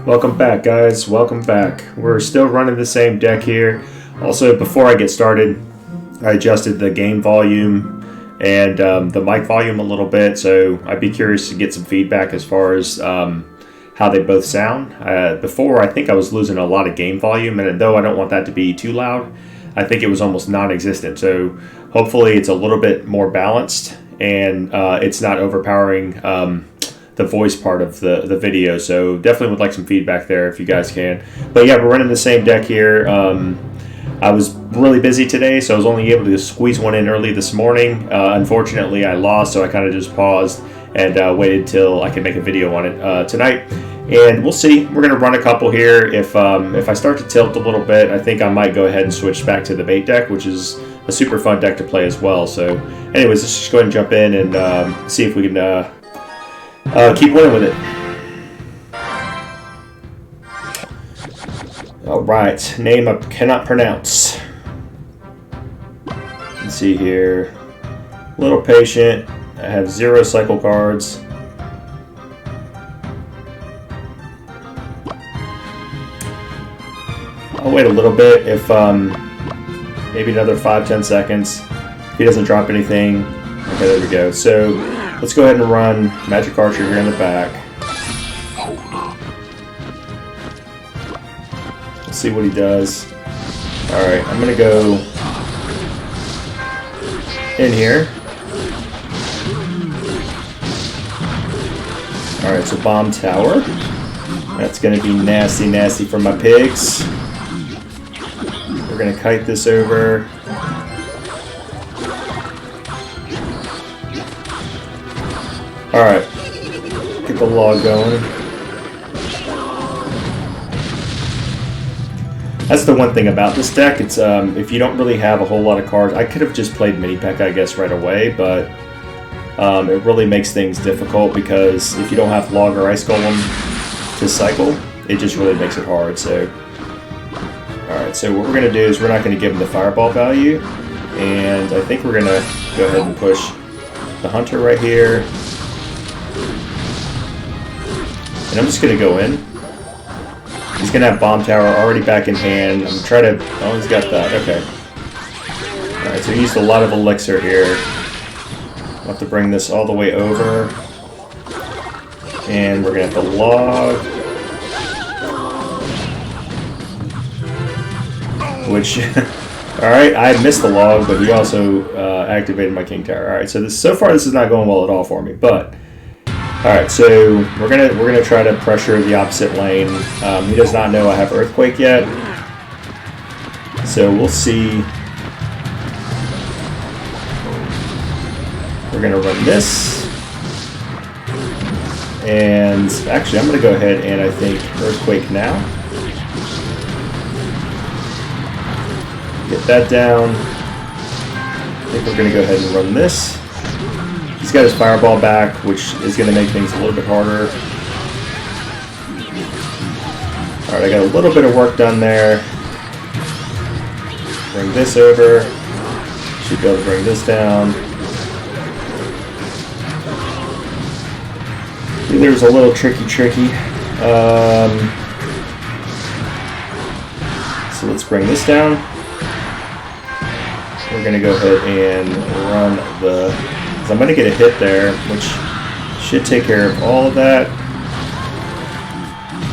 Welcome back, guys. Welcome back. We're still running the same deck here. Also, before I get started, I adjusted the game volume and the mic volume a little bit, so I'd be curious to get some feedback as far as how they both sound. Before, I think I was losing a lot of game volume, and though I don't want that to be too loud, I think it was almost non-existent. So hopefully it's a little bit more balanced and it's not overpowering the voice part of the video. So definitely would like some feedback there if you guys can. But yeah, we're running the same deck here. I was really busy today, so I was only able to squeeze one in early this morning. Unfortunately, I lost, so I kind of just paused and waited till I could make a video on it tonight. And we'll see. We're going to run a couple here. If I start to tilt a little bit, I think I might go ahead and switch back to the bait deck, which is a super fun deck to play as well. So anyways, let's just go ahead and jump in and see if we can keep winning with it. Alright, name I cannot pronounce. Let's see here. A little patient. I have 0 cycle cards. I'll wait a little bit, if maybe another 5-10 seconds. If he doesn't drop anything. Okay, there we go. So let's go ahead and run Magic Archer here in the back. Let's see what he does. Alright, I'm going to go in here. Alright, so Bomb Tower. That's going to be nasty, nasty for my pigs. We're going to kite this over. Alright, get the log going. That's the one thing about this deck. It's if you don't really have a whole lot of cards, I could have just played Mini Peck, I guess, right away, but it really makes things difficult because if you don't have log or ice golem to cycle, it just really makes it hard. So, alright, so what we're going to do is we're not going to give him the fireball value, and I think we're going to go ahead and push the hunter right here. And I'm just going to go in. He's going to have Bomb Tower already back in hand. I'm trying to... Oh, he's got that. Okay. Alright, so he used a lot of elixir here. I'll have to bring this all the way over. And we're going to have to log. Which... Alright, I missed the log, but he also activated my King Tower. Alright, so so far this is not going well at all for me, but... Alright, so we're gonna try to pressure the opposite lane. He does not know I have Earthquake yet. So we'll see. We're gonna run this. And actually I'm gonna go ahead and I think Earthquake now. Get that down. I think we're gonna go ahead and run this. He's got his fireball back, which is going to make things a little bit harder. Alright, I got a little bit of work done there. Bring this over. Should be able to bring this down. There's a little tricky. So let's bring this down. We're going to go ahead and run the... I'm going to get a hit there, which should take care of all of that.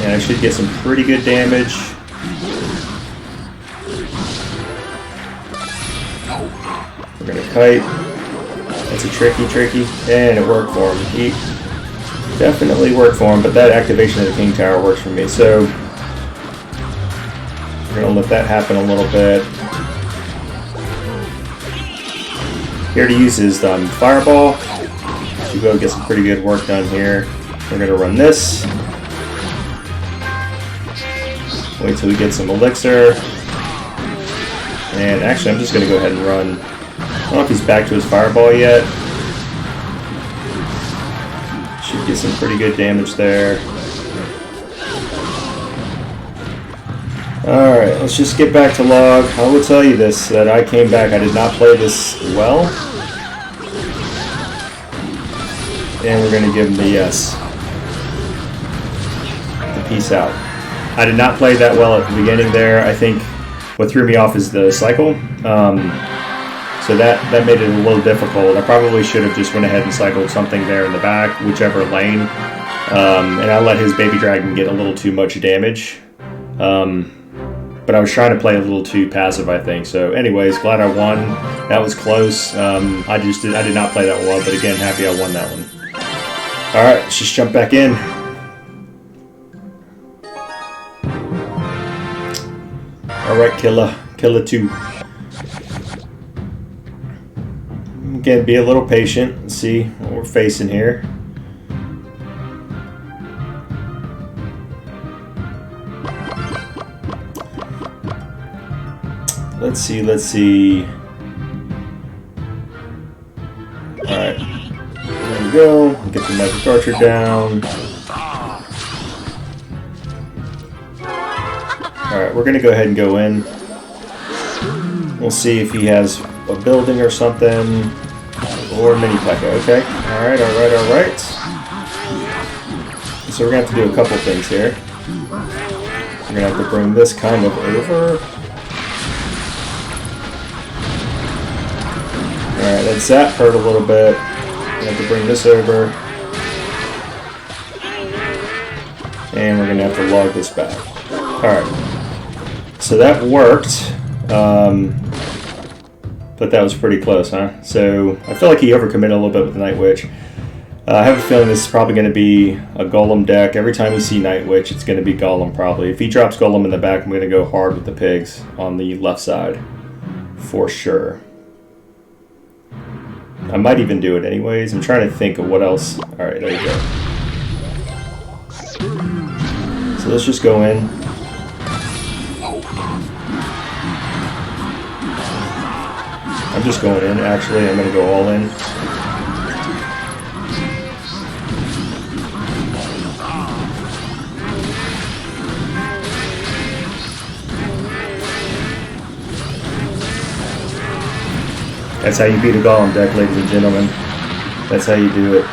And I should get some pretty good damage. We're going to kite. That's a tricky. And it worked for him. He definitely worked for him, but that activation of the King Tower works for me. So we're going to let that happen a little bit. Here to use his fireball. Should go get some pretty good work done here. We're going to run this. Wait till we get some elixir. And actually, I'm just going to go ahead and run. I don't know if he's back to his fireball yet. Should get some pretty good damage there. Alright, let's just get back to log. I will tell you this, that I came back. I did not play this well. And we're going to give him the yes. The Peace out. I did not play that well at the beginning there. I think what threw me off is the cycle. So that made it a little difficult. I probably should have just went ahead and cycled something there in the back, whichever lane. And I let his baby dragon get a little too much damage. But I was trying to play a little too passive, I think. So anyways, glad I won. That was close. I did not play that well, but again, happy I won that one. Alright, let's just jump back in. Alright, Killer 2. Again, be a little patient and see what we're facing here. Let's see. Alright. There we go. Get the magic archer down. Alright, we're going to go ahead and go in. We'll see if he has a building or something. Or mini P.E.K.K.A. Okay. Alright. So we're going to have to do a couple things here. We're going to have to bring this kind of over. Alright, that zap hurt a little bit. We have to bring this over. And we're going to have to log this back. Alright. So that worked. But that was pretty close, huh? So I feel like he overcommitted a little bit with the Night Witch. I have a feeling this is probably going to be a Golem deck. Every time you see Night Witch, it's going to be Golem probably. If he drops Golem in the back, I'm going to go hard with the pigs on the left side. For sure. I might even do it anyways. I'm trying to think of what else. Alright, there you go. So let's just go in. I'm just going in, actually. I'm going to go all in. That's how you beat a Golem deck, ladies and gentlemen. That's how you do it.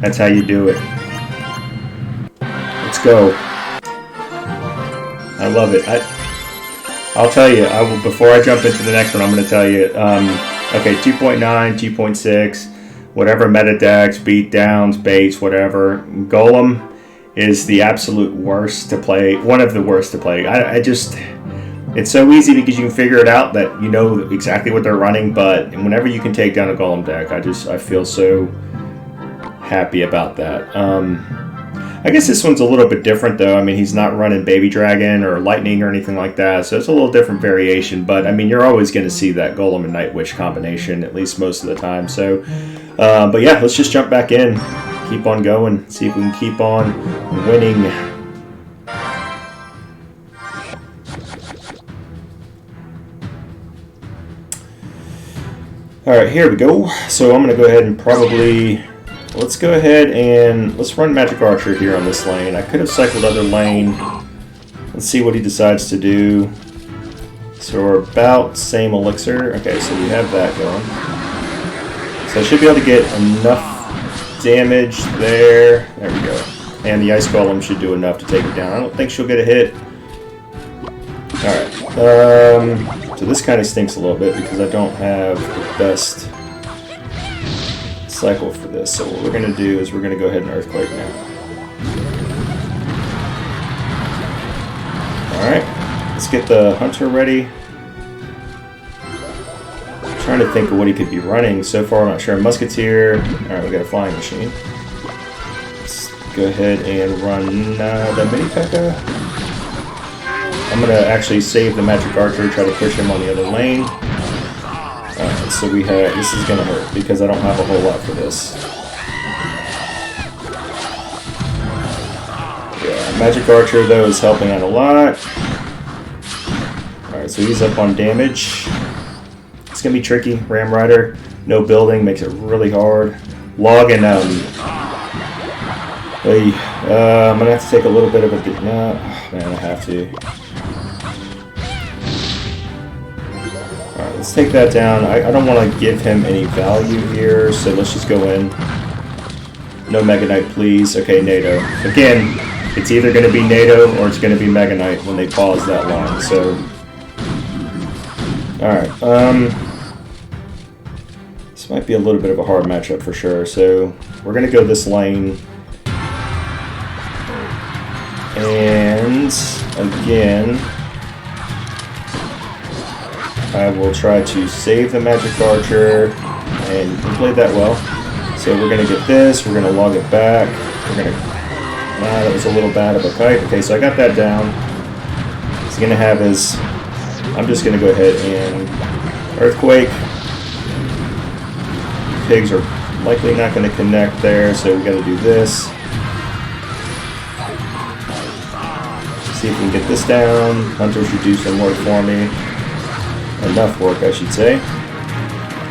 That's how you do it. Let's go. I love it. I'll tell you, before I jump into the next one, I'm going to tell you, okay, 2.9, 2.6, whatever meta decks, beatdowns, baits, whatever, Golem is the absolute worst to play, one of the worst to play. It's so easy because you can figure it out that you know exactly what they're running, but whenever you can take down a Golem deck, I feel so happy about that. I guess this one's a little bit different, though. I mean, he's not running Baby Dragon or Lightning or anything like that, so it's a little different variation. But, I mean, you're always going to see that Golem and Night Witch combination, at least most of the time. So, but yeah, let's just jump back in, keep on going, see if we can keep on winning. All right, here we go. So I'm going to go ahead and probably... Let's go ahead and let's run Magic Archer here on this lane. I could have cycled other lane. Let's see what he decides to do. So we're about same elixir. Okay, so we have that going. So I should be able to get enough damage there. There we go. And the Ice Golem should do enough to take it down. I don't think she'll get a hit. Alright. So this kind of stinks a little bit because I don't have the best cycle for this. So what we're going to do is we're going to go ahead and Earthquake now. Alright, let's get the Hunter ready. I'm trying to think of what he could be running. So far I'm not sure. Musketeer. Alright, we got a Flying Machine. Let's go ahead and run the mini P.E.K.K.A. I'm going to actually save the Magic Archer, try to push him on the other lane. So we have, this is going to hurt because I don't have a whole lot for this. Yeah, Magic Archer though is helping out a lot. Alright, so he's up on damage. It's going to be tricky. Ram Rider, no building, makes it really hard. Log and, I'm going to have to take a little bit of a, no, man, I have to. Let's take that down. I don't want to give him any value here, so let's just go in. No Mega Knight, please. Okay, NATO. Again, It's either going to be NATO or it's going to be Mega Knight when they pause that long. So, all right. This might be a little bit of a hard matchup for sure. So we're going to go this lane. And again, I will try to save the Magic Archer, and we played that well. So we're going to get this, we're going to log it back, we're going to, that was a little bad of a kite. Okay, so I got that down. He's going to have his, I'm just going to go ahead and Earthquake. Pigs are likely not going to connect there, so we got to do this. See if we can get this down. Hunter should do some work for me. Enough work, I should say.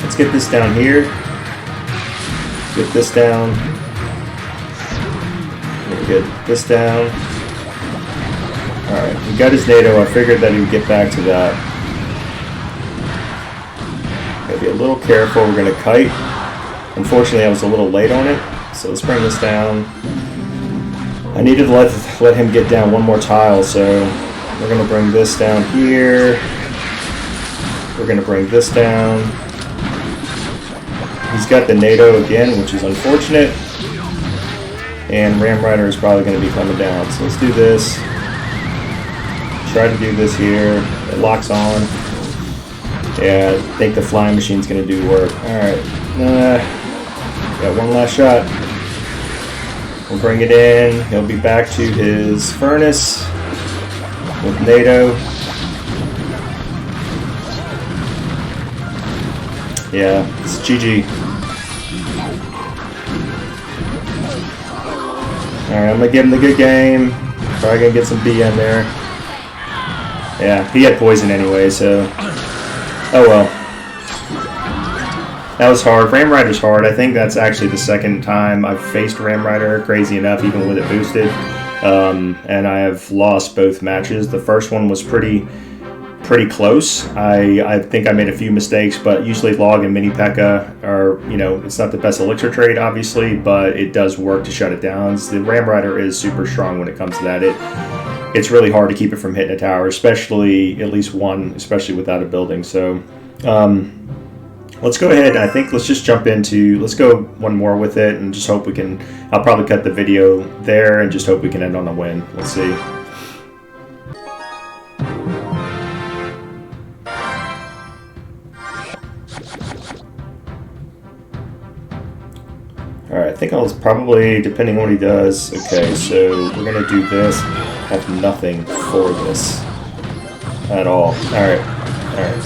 Let's get this down here. Get this down. Get this down. Alright, we got his NATO. I figured that he would get back to that. Gotta be a little careful. We're gonna kite. Unfortunately, I was a little late on it. So let's bring this down. I needed to let him get down one more tile, so we're going to bring this down here. We're going to bring this down. He's got the NATO again, which is unfortunate. And Ram Rider is probably going to be coming down. So let's do this. Try to do this here. It locks on. Yeah, I think the flying machine's going to do work. Alright. Got one last shot. We'll bring it in. He'll be back to his furnace with NATO. Yeah, it's GG. Alright, I'm going to give him the good game. Probably going to get some B in there. Yeah, he had poison anyway, so... Oh well. That was hard. Ram Rider's hard. I think that's actually the second time I've faced Ram Rider, crazy enough, even with it boosted. And I have lost both matches. The first one was pretty close. I think I made a few mistakes, but usually Log and Mini P.E.K.K.A. are, you know, it's not the best elixir trade, obviously, but it does work to shut it down. The Ram Rider is super strong when it comes to that. It's really hard to keep it from hitting a tower, especially at least one, especially without a building. So, let's go ahead. I think let's just jump into, let's go one more with it and just hope we can, I'll probably cut the video there and just hope we can end on a win. Let's see. Alright, I think I'll probably, depending on what he does, okay, so we're going to do this, have nothing for this at all. Alright, alright.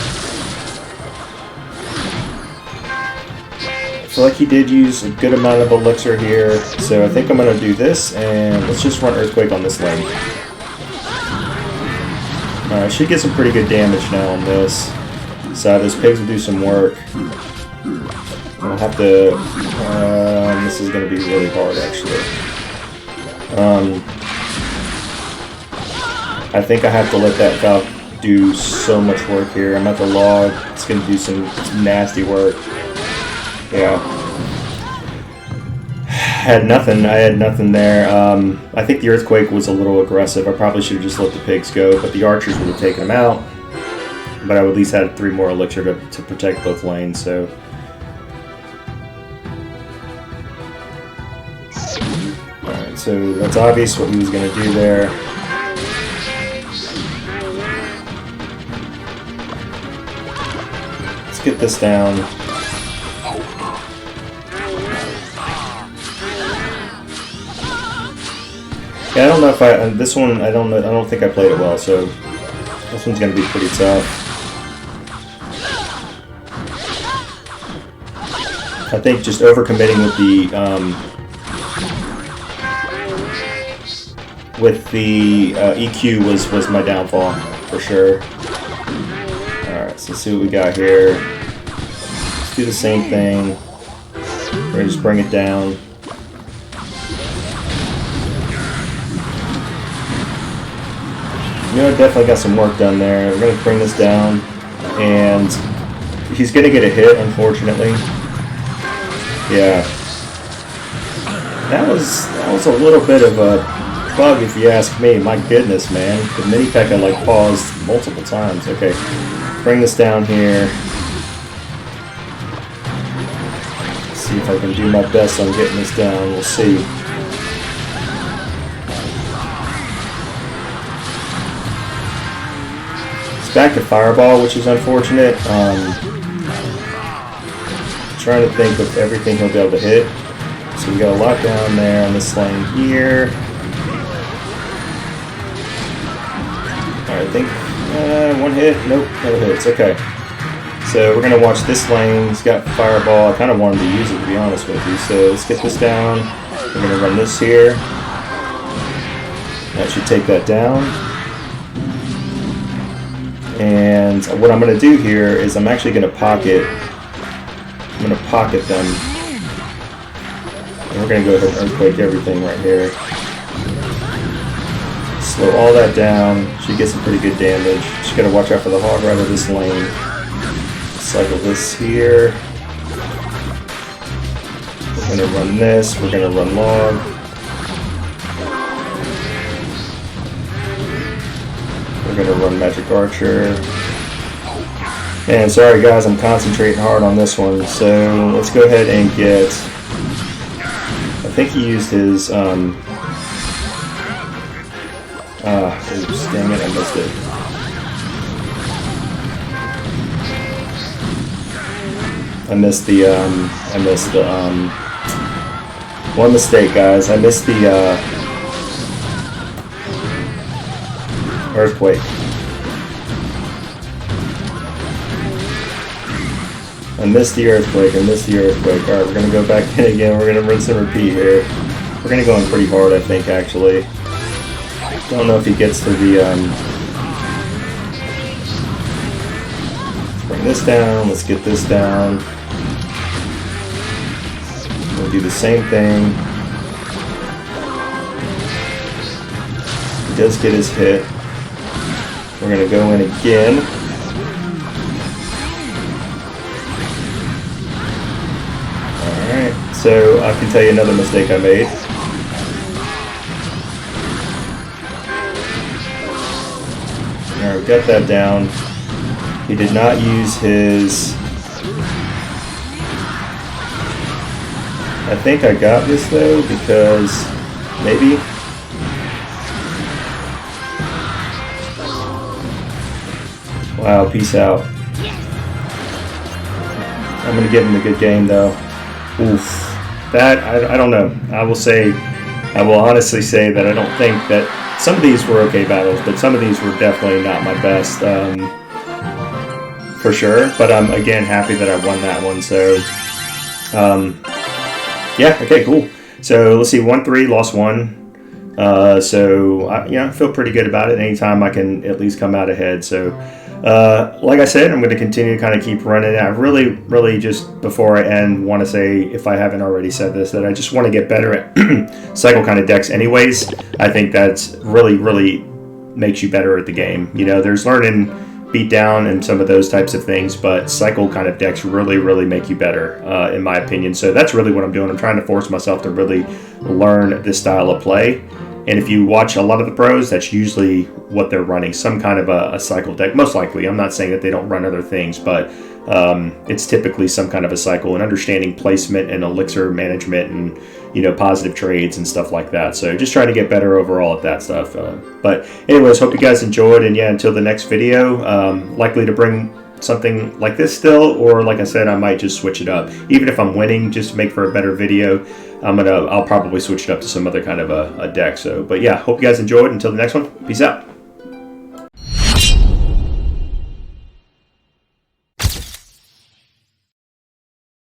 I feel like he did use a good amount of elixir here, so I think I'm going to do this, and let's just run Earthquake on this lane. Alright, should get some pretty good damage now on this. So those pigs will do some work. I'll have to... this is going to be really hard, actually. I think I have to let that Valk do so much work here. I'm at the log. It's going to do some nasty work. Yeah. I had nothing there. I think the Earthquake was a little aggressive. I probably should have just let the pigs go, but the archers would have taken them out. But I would at least had 3 more elixir to protect both lanes, so... Alright, so that's obvious what he was going to do there. Let's get this down. Yeah, I don't know if this one, I don't think I played it well, so this one's going to be pretty tough. I think just overcommitting with the EQ was my downfall, for sure. Alright, so let's see what we got here. Let's do the same thing. We're going to just bring it down. You know, definitely got some work done there. We're going to bring this down, and he's going to get a hit, unfortunately. Yeah. That was a little bit of a bug if you ask me. My goodness, man. The mini P.E.K.K.A like paused multiple times. Okay, bring this down here. See if I can do my best on getting this down. We'll see. It's back to Fireball, which is unfortunate. Trying to think of everything he'll be able to hit. So we got a lot down there on this lane here. Alright, I think one hit. Nope, no hits. Okay. So we're going to watch this lane. He's got Fireball. I kind of wanted to use it, to be honest with you. So let's get this down. We're going to run this here. That should take that down. And what I'm going to do here is I'm actually going to pocket. I'm going to pocket them. And we're going to go ahead and Earthquake everything right here. Slow all that down. Should get some pretty good damage. Just got to watch out for the Hog right of this lane. Cycle this here. We're going to run this. We're going to run Log. We're going to run Magic Archer. And sorry guys, I'm concentrating hard on this one. So let's go ahead and get... I think he used his... oops, dang it, I missed it. I missed the, one mistake, guys. I missed the, Earthquake. I missed the Earthquake. Alright, we're going to go back in again. We're going to rinse and repeat here. We're going to go in pretty hard, I think, actually. Don't know if he gets to the, let's bring this down. Let's get this down. We'll do the same thing. He does get his hit. We're going to go in again. Alright, so I can tell you another mistake I made. Alright, we got that down. He did not use his... I think I got this though, because maybe... Wow, peace out. I'm going to give him a good game though. Oof. That, I don't know. I will honestly say that I don't think that... Some of these were okay battles, but some of these were definitely not my best, for sure. But I'm, again, happy that I won that one, so... yeah, okay, cool. So, let's see, 1-3, lost 1. So, I feel pretty good about it. Anytime I can at least come out ahead, so... like I said, I'm going to continue to kind of keep running. I really just, before I end, want to say, if I haven't already said this, that I just want to get better at cycle kind of decks anyways. I think that's really makes you better at the game. You know, there's learning beatdown and some of those types of things, but cycle kind of decks really make you better, in my opinion. So that's really what I'm doing. I'm trying to force myself to really learn this style of play. And if you watch a lot of the pros, that's usually what they're running, some kind of a cycle deck. Most likely, I'm not saying that they don't run other things, but it's typically some kind of a cycle, and understanding placement and elixir management and, positive trades and stuff like that. So just trying to get better overall at that stuff. But anyways, hope you guys enjoyed, and yeah, until the next video, likely to bring something like this still, or like I said, I might just switch it up. Even if I'm winning, just to make for a better video, I'll probably switch it up to some other kind of a deck. So, but yeah, hope you guys enjoyed. Until the next one, peace out.